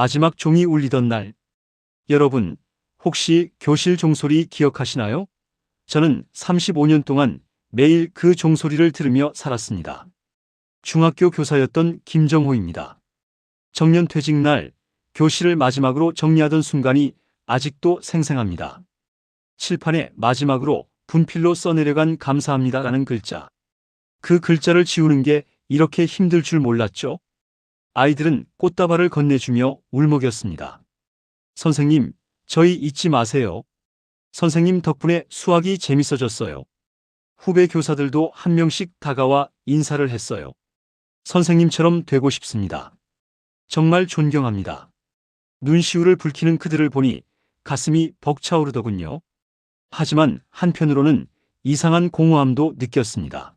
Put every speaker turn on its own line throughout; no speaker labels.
마지막 종이 울리던 날. 여러분, 혹시 교실 종소리 기억하시나요? 저는 35년 동안 매일 그 종소리를 들으며 살았습니다. 중학교 교사였던 김정호입니다. 정년 퇴직 날 교실을 마지막으로 정리하던 순간이 아직도 생생합니다. 칠판에 마지막으로 분필로 써내려간 감사합니다라는 글자. 그 글자를 지우는 게 이렇게 힘들 줄 몰랐죠? 아이들은 꽃다발을 건네주며 울먹였습니다. 선생님, 저희 잊지 마세요. 선생님 덕분에 수학이 재밌어졌어요. 후배 교사들도 한 명씩 다가와 인사를 했어요. 선생님처럼 되고 싶습니다. 정말 존경합니다. 눈시울을 붉히는 그들을 보니 가슴이 벅차오르더군요. 하지만 한편으로는 이상한 공허함도 느꼈습니다.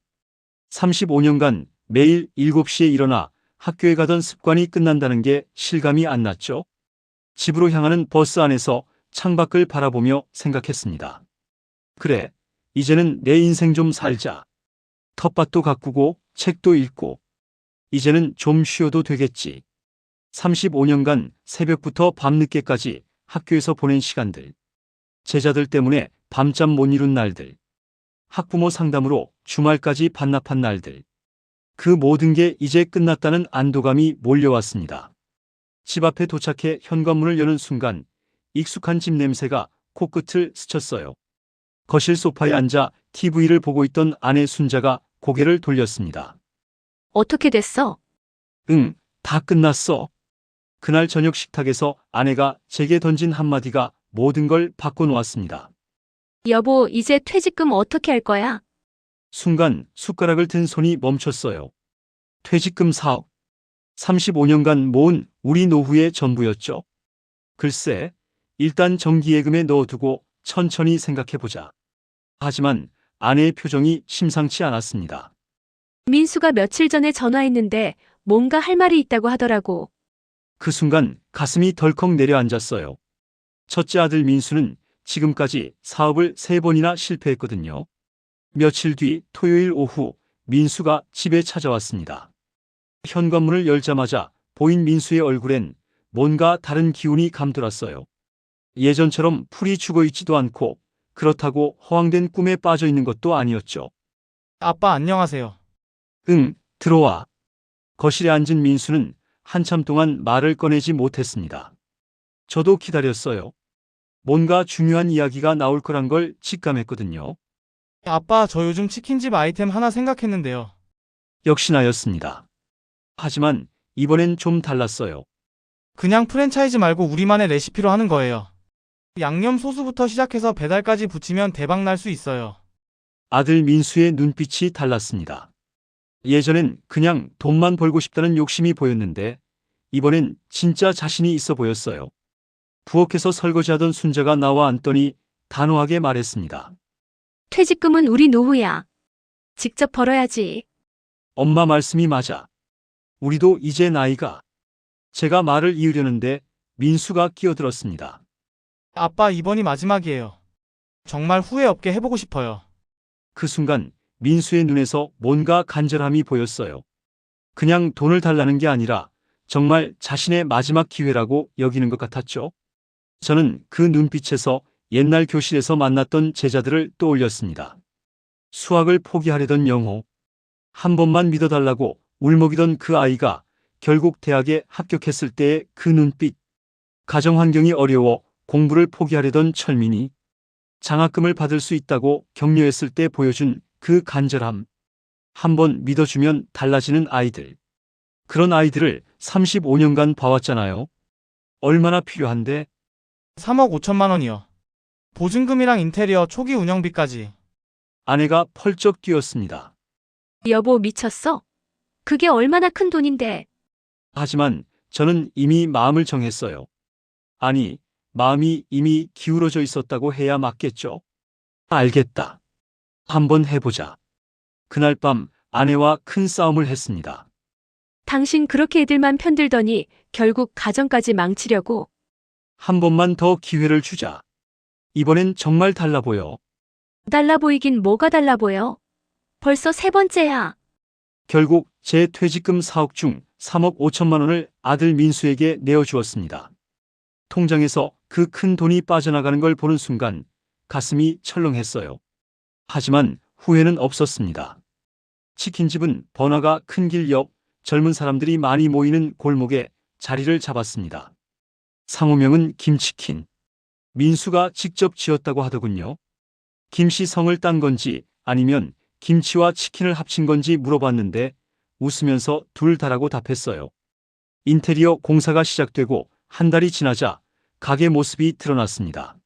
35년간 매일 7시에 일어나 학교에 가던 습관이 끝난다는 게 실감이 안 났죠. 집으로 향하는 버스 안에서 창밖을 바라보며 생각했습니다. 그래, 이제는 내 인생 좀 살자. 텃밭도 가꾸고 책도 읽고 이제는 좀 쉬어도 되겠지. 35년간 새벽부터 밤늦게까지 학교에서 보낸 시간들. 제자들 때문에 밤잠 못 이룬 날들. 학부모 상담으로 주말까지 반납한 날들. 그 모든 게 이제 끝났다는 안도감이 몰려왔습니다. 집 앞에 도착해 현관문을 여는 순간 익숙한 집 냄새가 코끝을 스쳤어요. 거실 소파에 앉아 TV를 보고 있던 아내 순자가 고개를 돌렸습니다.
어떻게 됐어?
응, 다 끝났어. 그날 저녁 식탁에서 아내가 제게 던진 한마디가 모든 걸 바꿔놓았습니다.
여보, 이제 퇴직금 어떻게 할 거야?
순간 숟가락을 든 손이 멈췄어요. 퇴직금 4억. 35년간 모은 우리 노후의 전부였죠. 글쎄, 일단 정기예금에 넣어두고 천천히 생각해보자. 하지만 아내의 표정이 심상치 않았습니다.
민수가 며칠 전에 전화했는데 뭔가 할 말이 있다고 하더라고.
그 순간 가슴이 덜컥 내려앉았어요. 첫째 아들 민수는 지금까지 사업을 3번이나 실패했거든요. 며칠 뒤 토요일 오후 민수가 집에 찾아왔습니다. 현관문을 열자마자 보인 민수의 얼굴엔 뭔가 다른 기운이 감돌았어요. 예전처럼 풀이 죽어있지도 않고 그렇다고 허황된 꿈에 빠져 있는 것도 아니었죠.
아빠 안녕하세요.
응, 들어와. 거실에 앉은 민수는 한참 동안 말을 꺼내지 못했습니다. 저도 기다렸어요. 뭔가 중요한 이야기가 나올 거란 걸 직감했거든요.
아빠 저 요즘 치킨집 아이템 하나 생각했는데요.
역시나였습니다. 하지만 이번엔 좀 달랐어요.
그냥 프랜차이즈 말고 우리만의 레시피로 하는 거예요. 양념 소스부터 시작해서 배달까지 붙이면 대박 날 수 있어요.
아들 민수의 눈빛이 달랐습니다. 예전엔 그냥 돈만 벌고 싶다는 욕심이 보였는데 이번엔 진짜 자신이 있어 보였어요. 부엌에서 설거지하던 순자가 나와 앉더니 단호하게 말했습니다.
퇴직금은 우리 노후야. 직접 벌어야지.
엄마 말씀이 맞아. 우리도 이제 나이가. 제가 말을 이으려는데 민수가 끼어들었습니다.
아빠 이번이 마지막이에요. 정말 후회 없게 해보고 싶어요.
그 순간 민수의 눈에서 뭔가 간절함이 보였어요. 그냥 돈을 달라는 게 아니라 정말 자신의 마지막 기회라고 여기는 것 같았죠. 저는 그 눈빛에서 옛날 교실에서 만났던 제자들을 떠올렸습니다. 수학을 포기하려던 영호, 한 번만 믿어달라고 울먹이던 그 아이가 결국 대학에 합격했을 때의 그 눈빛, 가정 환경이 어려워 공부를 포기하려던 철민이, 장학금을 받을 수 있다고 격려했을 때 보여준 그 간절함, 한 번 믿어주면 달라지는 아이들. 그런 아이들을 35년간 봐왔잖아요. 얼마나 필요한데?
3억 5천만 원이요. 보증금이랑 인테리어 초기 운영비까지.
아내가 펄쩍 뛰었습니다.
여보, 미쳤어? 그게 얼마나 큰 돈인데.
하지만 저는 이미 마음을 정했어요. 아니, 마음이 이미 기울어져 있었다고 해야 맞겠죠? 알겠다. 한번 해보자. 그날 밤 아내와 큰 싸움을 했습니다.
당신 그렇게 애들만 편들더니 결국 가정까지 망치려고.
한 번만 더 기회를 주자. 이번엔 정말 달라 보여.
달라 보이긴 뭐가 달라 보여. 벌써 3번째야.
결국 제 퇴직금 4억 중 3억 5천만 원을 아들 민수에게 내어주었습니다. 통장에서 그 큰 돈이 빠져나가는 걸 보는 순간 가슴이 철렁했어요. 하지만 후회는 없었습니다. 치킨집은 번화가 큰 길 옆 젊은 사람들이 많이 모이는 골목에 자리를 잡았습니다. 상호명은 김치킨. 민수가 직접 지었다고 하더군요. 김씨 성을 딴 건지 아니면 김치와 치킨을 합친 건지 물어봤는데 웃으면서 둘 다라고 답했어요. 인테리어 공사가 시작되고 한 달이 지나자 가게 모습이 드러났습니다.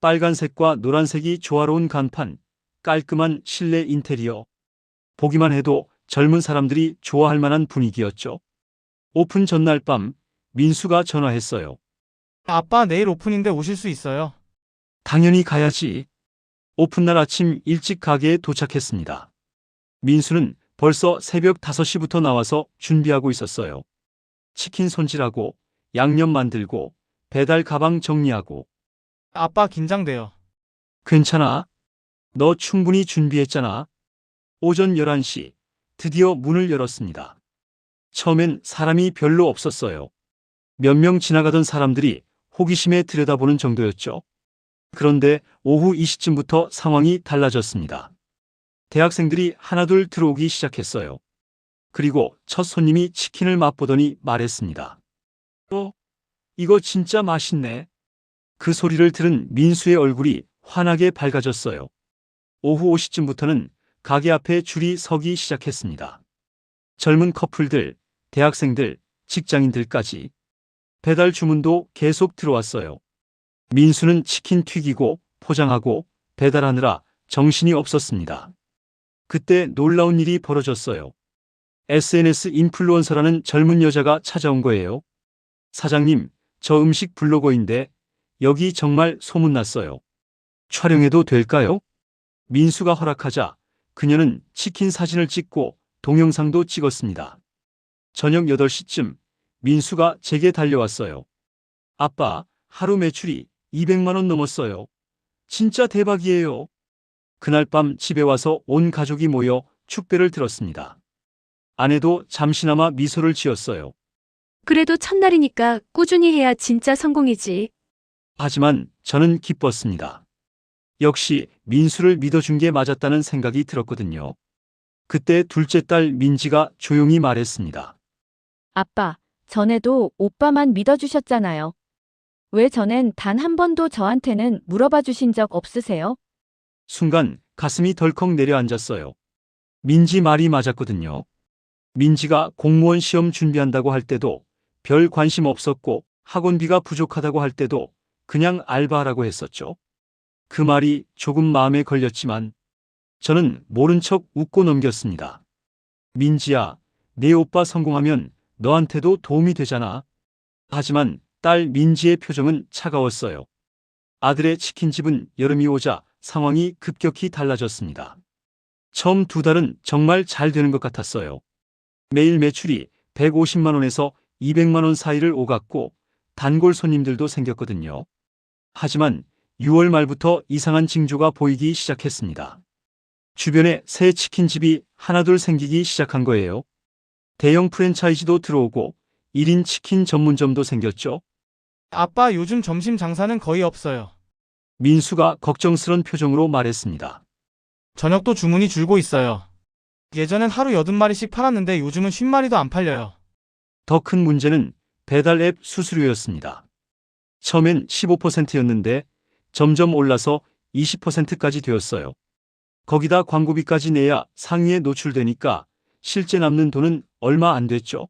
빨간색과 노란색이 조화로운 간판, 깔끔한 실내 인테리어. 보기만 해도 젊은 사람들이 좋아할 만한 분위기였죠. 오픈 전날 밤 민수가 전화했어요.
아빠 내일 오픈인데 오실 수 있어요?
당연히 가야지. 오픈날 아침 일찍 가게에 도착했습니다. 민수는 벌써 새벽 5시부터 나와서 준비하고 있었어요. 치킨 손질하고 양념 만들고 배달 가방 정리하고.
아빠 긴장돼요.
괜찮아. 너 충분히 준비했잖아. 오전 11시 드디어 문을 열었습니다. 처음엔 사람이 별로 없었어요. 몇 명 지나가던 사람들이 호기심에 들여다보는 정도였죠. 그런데 오후 이 시쯤부터 상황이 달라졌습니다. 대학생들이 하나둘 들어오기 시작했어요. 그리고 첫 손님이 치킨을 맛보더니 말했습니다. 이거 진짜 맛있네. 그 소리를 들은 민수의 얼굴이 환하게 밝아졌어요. 오후 5시쯤부터는 가게 앞에 줄이 서기 시작했습니다. 젊은 커플들, 대학생들, 직장인들까지. 배달 주문도 계속 들어왔어요. 민수는 치킨 튀기고 포장하고 배달하느라 정신이 없었습니다. 그때 놀라운 일이 벌어졌어요. SNS 인플루언서라는 젊은 여자가 찾아온 거예요. 사장님, 저 음식 블로거인데 여기 정말 소문났어요. 촬영해도 될까요? 민수가 허락하자 그녀는 치킨 사진을 찍고 동영상도 찍었습니다. 저녁 8시쯤 민수가 제게 달려왔어요. 아빠, 하루 매출이 200만 원 넘었어요. 진짜 대박이에요. 그날 밤 집에 와서 온 가족이 모여 축배를 들었습니다. 아내도 잠시나마 미소를 지었어요.
그래도 첫날이니까 꾸준히 해야 진짜 성공이지.
하지만 저는 기뻤습니다. 역시 민수를 믿어준 게 맞았다는 생각이 들었거든요. 그때 둘째 딸 민지가 조용히 말했습니다.
아빠, 전에도 오빠만 믿어주셨잖아요. 왜 전엔 단 한 번도 저한테는 물어봐 주신 적 없으세요?
순간 가슴이 덜컥 내려앉았어요. 민지 말이 맞았거든요. 민지가 공무원 시험 준비한다고 할 때도 별 관심 없었고 학원비가 부족하다고 할 때도 그냥 알바하라고 했었죠. 그 말이 조금 마음에 걸렸지만 저는 모른 척 웃고 넘겼습니다. 민지야, 내 오빠 성공하면 너한테도 도움이 되잖아. 하지만 딸 민지의 표정은 차가웠어요. 아들의 치킨집은 여름이 오자 상황이 급격히 달라졌습니다. 처음 2달은 정말 잘 되는 것 같았어요. 매일 매출이 150만 원에서 200만 원 사이를 오갔고 단골 손님들도 생겼거든요. 하지만 6월 말부터 이상한 징조가 보이기 시작했습니다. 주변에 새 치킨집이 하나둘 생기기 시작한 거예요. 대형 프랜차이즈도 들어오고 1인 치킨 전문점도 생겼죠.
아빠 요즘 점심 장사는 거의 없어요.
민수가 걱정스런 표정으로 말했습니다.
저녁도 주문이 줄고 있어요. 예전엔 하루 80마리씩 팔았는데 요즘은 50마리도 안 팔려요.
더 큰 문제는 배달 앱 수수료였습니다. 처음엔 15%였는데 점점 올라서 20%까지 되었어요. 거기다 광고비까지 내야 상위에 노출되니까 실제 남는 돈은 얼마 안 됐죠.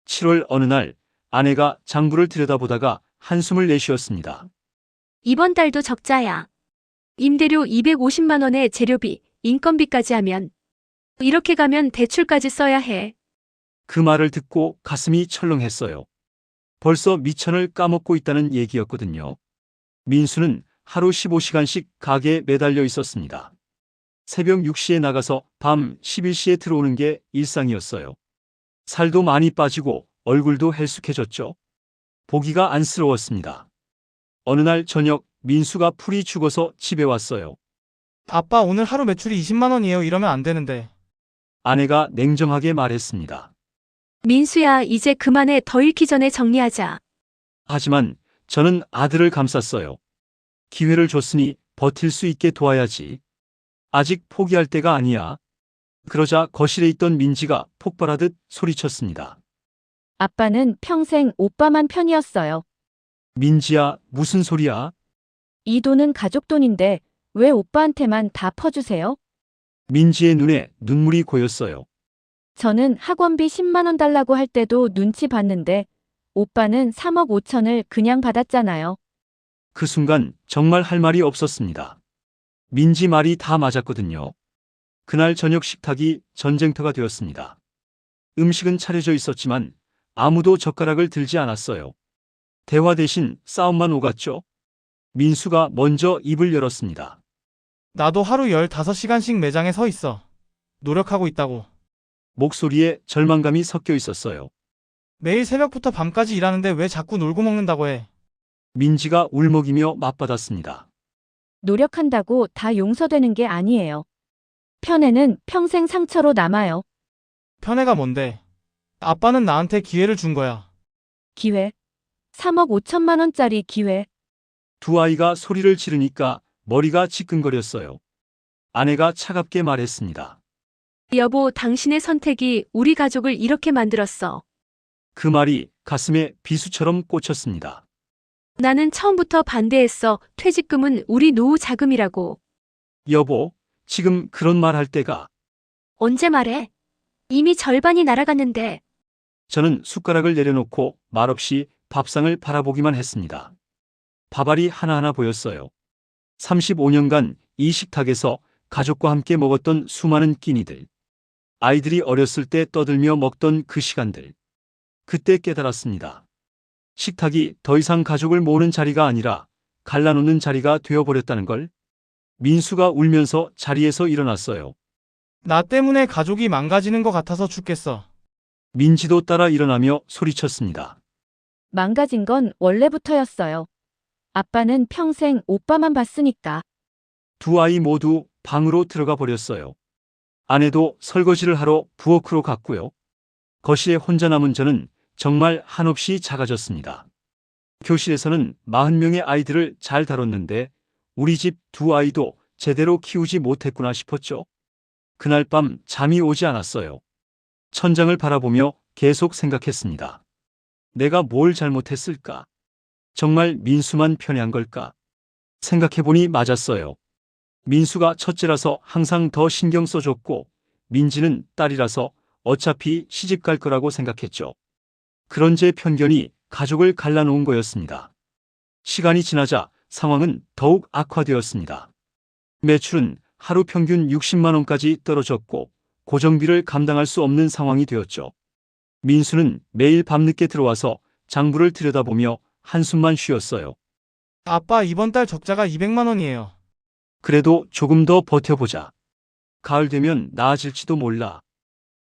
7월 어느 날 아내가 장부를 들여다보다가 한숨을 내쉬었습니다.
이번 달도 적자야. 임대료 250만 원에 재료비, 인건비까지 하면. 이렇게 가면 대출까지 써야 해.
그 말을 듣고 가슴이 철렁했어요. 벌써 미천을 까먹고 있다는 얘기였거든요. 민수는 하루 15시간씩 가게에 매달려 있었습니다. 새벽 6시에 나가서 밤 11시에 들어오는 게 일상이었어요. 살도 많이 빠지고 얼굴도 헬쑥해졌죠. 보기가 안쓰러웠습니다. 어느 날 저녁 민수가 풀이 죽어서 집에 왔어요.
아빠 오늘 하루 매출이 20만 원이에요. 이러면 안 되는데.
아내가 냉정하게 말했습니다.
민수야, 이제 그만해. 더 잃기 전에 정리하자.
하지만 저는 아들을 감쌌어요. 기회를 줬으니 버틸 수 있게 도와야지. 아직 포기할 때가 아니야. 그러자 거실에 있던 민지가 폭발하듯 소리쳤습니다.
아빠는 평생 오빠만 편이었어요.
민지야, 무슨 소리야?
이 돈은 가족 돈인데 왜 오빠한테만 다 퍼주세요?
민지의 눈에 눈물이 고였어요.
저는 학원비 10만 원 달라고 할 때도 눈치 봤는데 오빠는 3억 5천을 그냥 받았잖아요.
그 순간 정말 할 말이 없었습니다. 민지 말이 다 맞았거든요. 그날 저녁 식탁이 전쟁터가 되었습니다. 음식은 차려져 있었지만 아무도 젓가락을 들지 않았어요. 대화 대신 싸움만 오갔죠. 민수가 먼저 입을 열었습니다.
나도 하루 15시간씩 매장에 서 있어. 노력하고 있다고.
목소리에 절망감이 섞여 있었어요.
매일 새벽부터 밤까지 일하는데 왜 자꾸 놀고 먹는다고 해.
민지가 울먹이며 맞받았습니다.
노력한다고 다 용서되는 게 아니에요. 편애는 평생 상처로 남아요.
편애가 뭔데? 아빠는 나한테 기회를 준 거야.
기회. 3억 5천만 원짜리 기회.
두 아이가 소리를 지르니까 머리가 지끈거렸어요. 아내가 차갑게 말했습니다.
여보, 당신의 선택이 우리 가족을 이렇게 만들었어.
그 말이 가슴에 비수처럼 꽂혔습니다.
나는 처음부터 반대했어. 퇴직금은 우리 노후 자금이라고.
여보, 지금 그런 말 할 때가.
언제 말해? 이미 절반이 날아갔는데.
저는 숟가락을 내려놓고 말없이 밥상을 바라보기만 했습니다. 밥알이 하나하나 보였어요. 35년간 이 식탁에서 가족과 함께 먹었던 수많은 끼니들. 아이들이 어렸을 때 떠들며 먹던 그 시간들. 그때 깨달았습니다. 식탁이 더 이상 가족을 모으는 자리가 아니라 갈라놓는 자리가 되어버렸다는 걸. 민수가 울면서 자리에서 일어났어요.
나 때문에 가족이 망가지는 것 같아서 죽겠어.
민지도 따라 일어나며 소리쳤습니다.
망가진 건 원래부터였어요. 아빠는 평생 오빠만 봤으니까.
두 아이 모두 방으로 들어가 버렸어요. 아내도 설거지를 하러 부엌으로 갔고요. 거실에 혼자 남은 저는 정말 한없이 작아졌습니다. 교실에서는 40명의 아이들을 잘 다뤘는데 우리 집 두 아이도 제대로 키우지 못했구나 싶었죠. 그날 밤 잠이 오지 않았어요. 천장을 바라보며 계속 생각했습니다. 내가 뭘 잘못했을까? 정말 민수만 편애한 걸까? 생각해보니 맞았어요. 민수가 첫째라서 항상 더 신경 써줬고 민지는 딸이라서 어차피 시집 갈 거라고 생각했죠. 그런 제 편견이 가족을 갈라놓은 거였습니다. 시간이 지나자 상황은 더욱 악화되었습니다. 매출은 하루 평균 60만 원까지 떨어졌고 고정비를 감당할 수 없는 상황이 되었죠. 민수는 매일 밤늦게 들어와서 장부를 들여다보며 한숨만 쉬었어요.
아빠 이번 달 적자가 200만 원이에요.
그래도 조금 더 버텨보자. 가을 되면 나아질지도 몰라.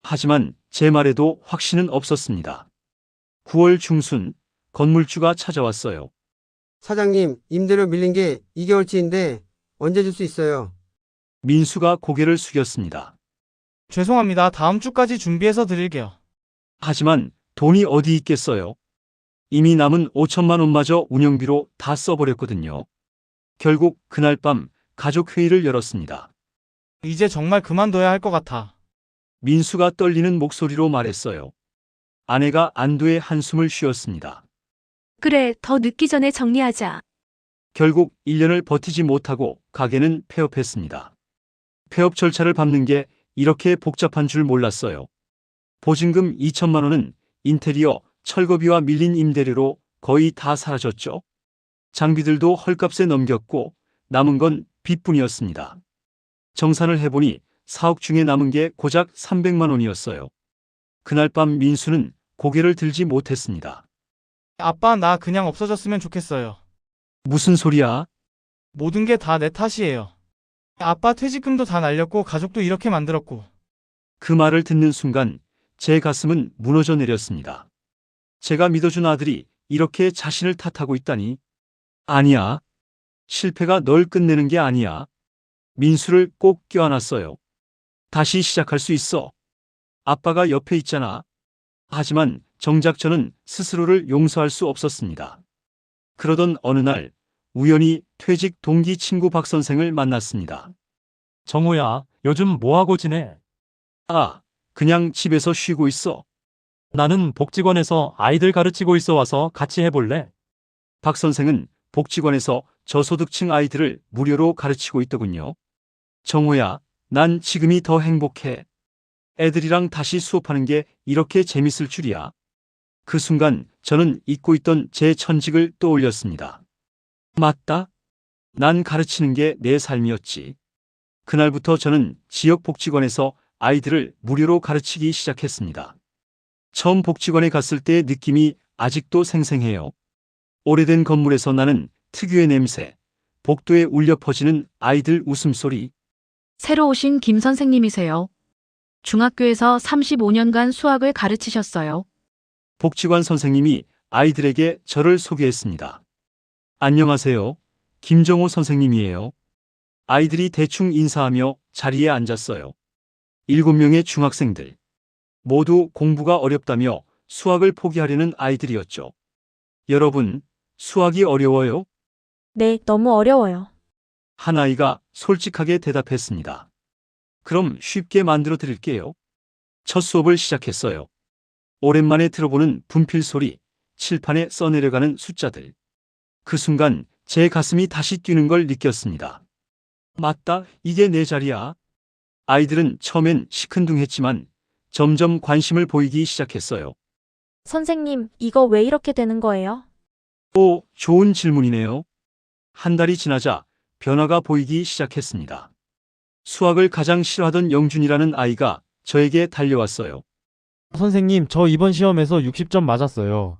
하지만 제 말에도 확신은 없었습니다. 9월 중순 건물주가 찾아왔어요.
사장님, 임대료 밀린 게 2개월치인데 언제 줄 수 있어요?
민수가 고개를 숙였습니다.
죄송합니다. 다음 주까지 준비해서 드릴게요.
하지만 돈이 어디 있겠어요? 이미 남은 5천만 원마저 운영비로 다 써버렸거든요. 결국 그날 밤 가족 회의를 열었습니다.
이제 정말 그만둬야 할 것 같아.
민수가 떨리는 목소리로 말했어요. 아내가 안도의 한숨을 쉬었습니다.
그래, 더 늦기 전에 정리하자.
결국 1년을 버티지 못하고 가게는 폐업했습니다. 폐업 절차를 밟는 게 이렇게 복잡한 줄 몰랐어요. 보증금 2천만 원은 인테리어, 철거비와 밀린 임대료로 거의 다 사라졌죠. 장비들도 헐값에 넘겼고 남은 건 빚뿐이었습니다. 정산을 해보니 4억 중에 남은 게 고작 300만 원이었어요. 그날 밤 민수는 고개를 들지 못했습니다.
아빠 나 그냥 없어졌으면 좋겠어요.
무슨 소리야?
모든 게 다 내 탓이에요. 아빠 퇴직금도 다 날렸고 가족도 이렇게 만들었고.
그 말을 듣는 순간 제 가슴은 무너져 내렸습니다. 제가 믿어준 아들이 이렇게 자신을 탓하고 있다니. 아니야. 실패가 널 끝내는 게 아니야. 민수를 꼭 껴안았어요. 다시 시작할 수 있어. 아빠가 옆에 있잖아. 하지만 정작 저는 스스로를 용서할 수 없었습니다. 그러던 어느 날 우연히 퇴직 동기 친구 박 선생을 만났습니다.
정우야, 요즘 뭐하고 지내?
아, 그냥 집에서 쉬고 있어.
나는 복지관에서 아이들 가르치고 있어 와서 같이 해볼래?
박 선생은 복지관에서 저소득층 아이들을 무료로 가르치고 있더군요. 정호야, 난 지금이 더 행복해. 애들이랑 다시 수업하는 게 이렇게 재밌을 줄이야. 그 순간 저는 잊고 있던 제 천직을 떠올렸습니다. 맞다. 난 가르치는 게 내 삶이었지. 그날부터 저는 지역 복지관에서 아이들을 무료로 가르치기 시작했습니다. 처음 복지관에 갔을 때의 느낌이 아직도 생생해요. 오래된 건물에서 나는 특유의 냄새, 복도에 울려 퍼지는 아이들 웃음소리.
새로 오신 김 선생님이세요. 중학교에서 35년간 수학을 가르치셨어요.
복지관 선생님이 아이들에게 저를 소개했습니다. 안녕하세요. 김정호 선생님이에요. 아이들이 대충 인사하며 자리에 앉았어요. 7명의 중학생들. 모두 공부가 어렵다며 수학을 포기하려는 아이들이었죠. 여러분, 수학이 어려워요?
네, 너무 어려워요.
한 아이가 솔직하게 대답했습니다. 그럼 쉽게 만들어 드릴게요. 첫 수업을 시작했어요. 오랜만에 들어보는 분필 소리, 칠판에 써내려가는 숫자들. 그 순간 제 가슴이 다시 뛰는 걸 느꼈습니다. 맞다, 이게 내 자리야. 아이들은 처음엔 시큰둥했지만 점점 관심을 보이기 시작했어요.
선생님, 이거 왜 이렇게 되는 거예요?
오, 좋은 질문이네요. 한 달이 지나자 변화가 보이기 시작했습니다. 수학을 가장 싫어하던 영준이라는 아이가 저에게 달려왔어요.
선생님, 저 이번 시험에서 60점 맞았어요.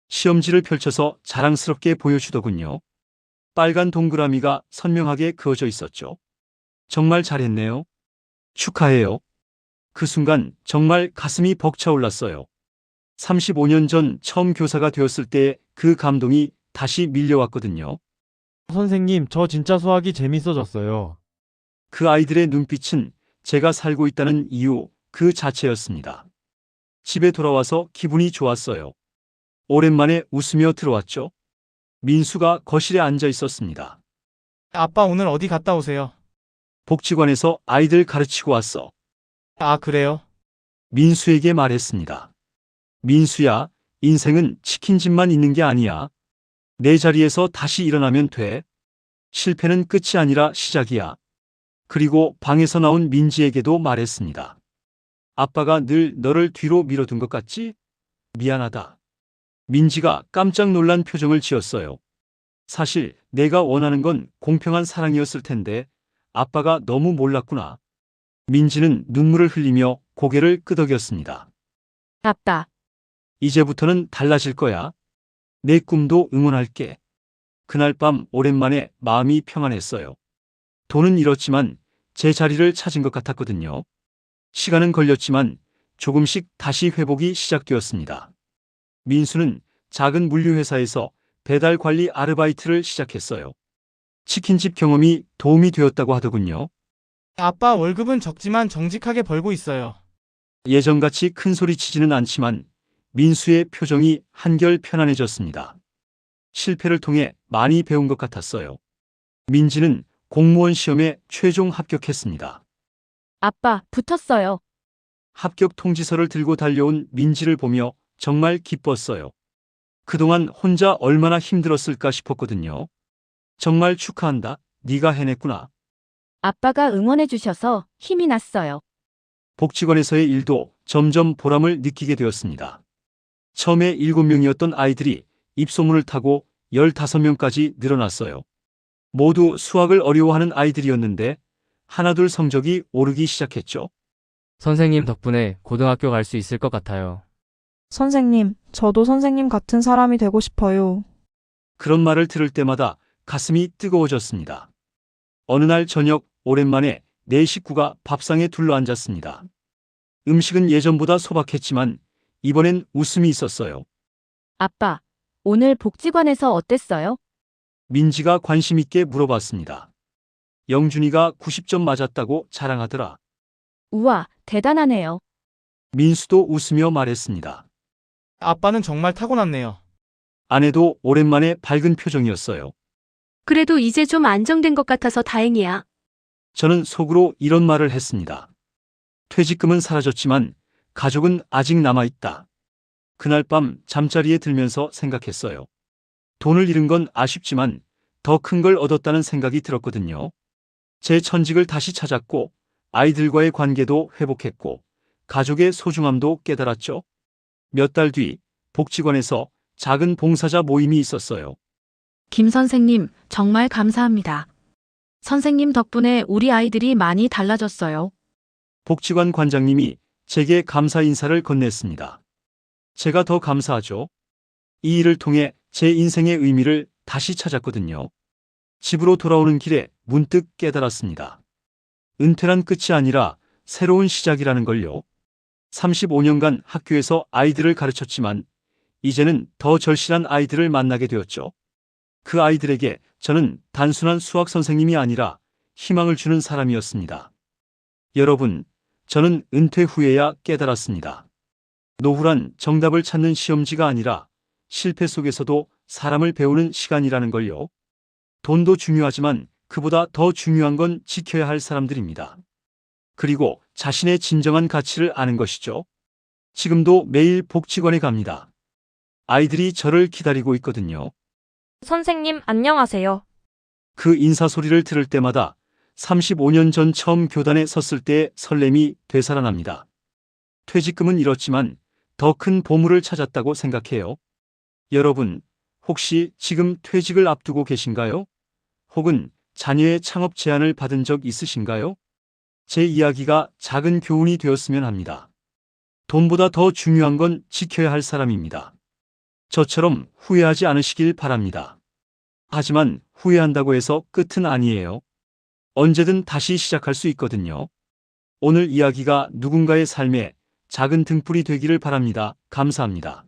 시험지를 펼쳐서 자랑스럽게 보여주더군요. 빨간 동그라미가 선명하게 그어져 있었죠. 정말 잘했네요. 축하해요. 그 순간 정말 가슴이 벅차올랐어요. 35년 전 처음 교사가 되었을 때의 그 감동이 다시 밀려왔거든요.
선생님, 저 진짜 수학이 재밌어졌어요.
그 아이들의 눈빛은 제가 살고 있다는 이유 그 자체였습니다. 집에 돌아와서 기분이 좋았어요. 오랜만에 웃으며 들어왔죠. 민수가 거실에 앉아 있었습니다.
아빠 오늘 어디 갔다 오세요?
복지관에서 아이들 가르치고 왔어.
아, 그래요?
민수에게 말했습니다. 민수야, 인생은 치킨집만 있는 게 아니야. 내 자리에서 다시 일어나면 돼. 실패는 끝이 아니라 시작이야. 그리고 방에서 나온 민지에게도 말했습니다. 아빠가 늘 너를 뒤로 밀어둔 것 같지? 미안하다. 민지가 깜짝 놀란 표정을 지었어요. 사실 내가 원하는 건 공평한 사랑이었을 텐데 아빠가 너무 몰랐구나. 민지는 눈물을 흘리며 고개를 끄덕였습니다.
아빠,
이제부터는 달라질 거야. 내 꿈도 응원할게. 그날 밤 오랜만에 마음이 평안했어요. 돈은 잃었지만 제 자리를 찾은 것 같았거든요. 시간은 걸렸지만 조금씩 다시 회복이 시작되었습니다. 민수는 작은 물류회사에서 배달 관리 아르바이트를 시작했어요. 치킨집 경험이 도움이 되었다고 하더군요.
아빠 월급은 적지만 정직하게 벌고 있어요.
예전같이 큰 소리 치지는 않지만 민수의 표정이 한결 편안해졌습니다. 실패를 통해 많이 배운 것 같았어요. 민지는 공무원 시험에 최종 합격했습니다.
아빠, 붙었어요.
합격 통지서를 들고 달려온 민지를 보며 정말 기뻤어요. 그동안 혼자 얼마나 힘들었을까 싶었거든요. 정말 축하한다. 네가 해냈구나.
아빠가 응원해 주셔서 힘이 났어요.
복지관에서의 일도 점점 보람을 느끼게 되었습니다. 처음에 7명이었던 아이들이 입소문을 타고 15명까지 늘어났어요. 모두 수학을 어려워하는 아이들이었는데 하나둘 성적이 오르기 시작했죠.
선생님 덕분에 고등학교 갈 수 있을 것 같아요.
선생님, 저도 선생님 같은 사람이 되고 싶어요.
그런 말을 들을 때마다 가슴이 뜨거워졌습니다. 어느 날 저녁 오랜만에 네 식구가 밥상에 둘러앉았습니다. 음식은 예전보다 소박했지만 이번엔 웃음이 있었어요.
아빠, 오늘 복지관에서 어땠어요?
민지가 관심 있게 물어봤습니다. 영준이가 90점 맞았다고 자랑하더라.
우와, 대단하네요.
민수도 웃으며 말했습니다.
아빠는 정말 타고났네요.
아내도 오랜만에 밝은 표정이었어요.
그래도 이제 좀 안정된 것 같아서 다행이야.
저는 속으로 이런 말을 했습니다. 퇴직금은 사라졌지만 가족은 아직 남아있다. 그날 밤 잠자리에 들면서 생각했어요. 돈을 잃은 건 아쉽지만 더 큰 걸 얻었다는 생각이 들었거든요. 제 천직을 다시 찾았고 아이들과의 관계도 회복했고 가족의 소중함도 깨달았죠. 몇 달 뒤 복지관에서 작은 봉사자 모임이 있었어요.
김 선생님, 정말 감사합니다. 선생님 덕분에 우리 아이들이 많이 달라졌어요.
복지관 관장님이 제게 감사 인사를 건넸습니다. 제가 더 감사하죠. 이 일을 통해 제 인생의 의미를 다시 찾았거든요. 집으로 돌아오는 길에 문득 깨달았습니다. 은퇴란 끝이 아니라 새로운 시작이라는 걸요. 35년간 학교에서 아이들을 가르쳤지만 이제는 더 절실한 아이들을 만나게 되었죠. 그 아이들에게 저는 단순한 수학 선생님이 아니라 희망을 주는 사람이었습니다. 여러분, 저는 은퇴 후에야 깨달았습니다. 노후란 정답을 찾는 시험지가 아니라 실패 속에서도 사람을 배우는 시간이라는 걸요. 돈도 중요하지만 그보다 더 중요한 건 지켜야 할 사람들입니다. 그리고 자신의 진정한 가치를 아는 것이죠. 지금도 매일 복지관에 갑니다. 아이들이 저를 기다리고 있거든요.
선생님, 안녕하세요.
그 인사 소리를 들을 때마다 35년 전 처음 교단에 섰을 때의 설렘이 되살아납니다. 퇴직금은 잃었지만 더 큰 보물을 찾았다고 생각해요. 여러분, 혹시 지금 퇴직을 앞두고 계신가요? 혹은 자녀의 창업 제안을 받은 적 있으신가요? 제 이야기가 작은 교훈이 되었으면 합니다. 돈보다 더 중요한 건 지켜야 할 사람입니다. 저처럼 후회하지 않으시길 바랍니다. 하지만 후회한다고 해서 끝은 아니에요. 언제든 다시 시작할 수 있거든요. 오늘 이야기가 누군가의 삶에 작은 등불이 되기를 바랍니다. 감사합니다.